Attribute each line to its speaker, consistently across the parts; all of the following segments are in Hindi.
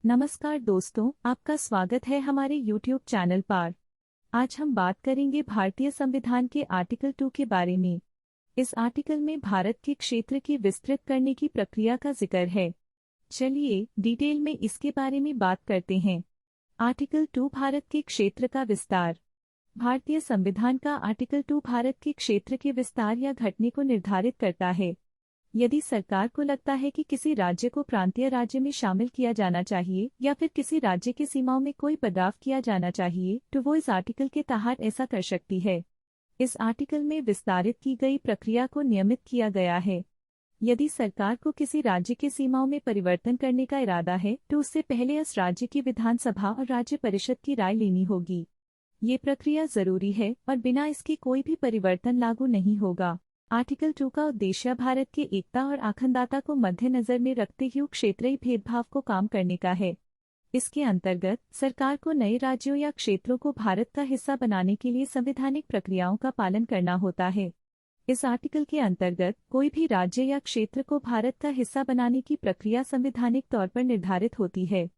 Speaker 1: नमस्कार दोस्तों, आपका स्वागत है हमारे YouTube चैनल पर। आज हम बात करेंगे भारतीय संविधान के आर्टिकल 2 के बारे में। इस आर्टिकल में भारत के क्षेत्र की विस्तृत करने की प्रक्रिया का जिक्र है। चलिए डिटेल में इसके बारे में बात करते हैं। आर्टिकल 2 भारत के क्षेत्र का विस्तार। भारतीय संविधान का आर्टिकल 2 भारत के क्षेत्र के विस्तार या घटने को निर्धारित करता है। यदि सरकार को लगता है कि किसी राज्य को प्रांतीय राज्य में शामिल किया जाना चाहिए या फिर किसी राज्य की सीमाओं में कोई बदलाव किया जाना चाहिए तो वो इस आर्टिकल के तहत ऐसा कर सकती है। इस आर्टिकल में विस्तारित की गई प्रक्रिया को नियमित किया गया है। यदि सरकार को किसी राज्य की सीमाओं में परिवर्तन करने का इरादा है तो उससे पहले उस राज्य की विधानसभा और राज्य परिषद की राय लेनी होगी। ये प्रक्रिया जरूरी है और बिना इसके कोई भी परिवर्तन लागू नहीं होगा। आर्टिकल 2 का उद्देश्य भारत की एकता और अखंडता को मद्देनजर में रखते हुए क्षेत्रीय भेदभाव को कम करने का है। इसके अंतर्गत सरकार को नए राज्यों या क्षेत्रों को भारत का हिस्सा बनाने के लिए संवैधानिक प्रक्रियाओं का पालन करना होता है। इस आर्टिकल के अंतर्गत कोई भी राज्य या क्षेत्र को भारत का हिस्सा बनाने की प्रक्रिया संवैधानिक तौर पर निर्धारित होती है।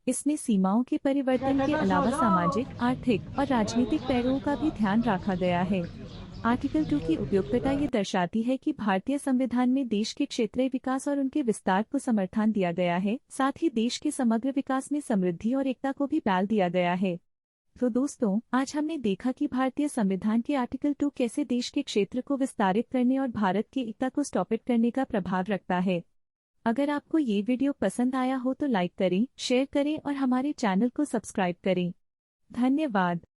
Speaker 1: इसमें सीमाओं के परिवर्तन के अलावा सामाजिक, आर्थिक और राजनीतिक पहलुओं का भी ध्यान रखा गया है। आर्टिकल 2 की उपयुक्तता ये दर्शाती है कि भारतीय संविधान में देश के क्षेत्रीय विकास और उनके विस्तार को समर्थन दिया गया है, साथ ही देश के समग्र विकास में समृद्धि और एकता को भी बल दिया गया है। तो दोस्तों, आज हमने देखा कि भारतीय संविधान के आर्टिकल 2 कैसे देश के क्षेत्र को विस्तारित करने और भारत की एकता को स्थापित करने का प्रभाव रखता है। अगर आपको ये वीडियो पसंद आया हो तो लाइक करें, शेयर करें और हमारे चैनल को सब्सक्राइब करें। धन्यवाद।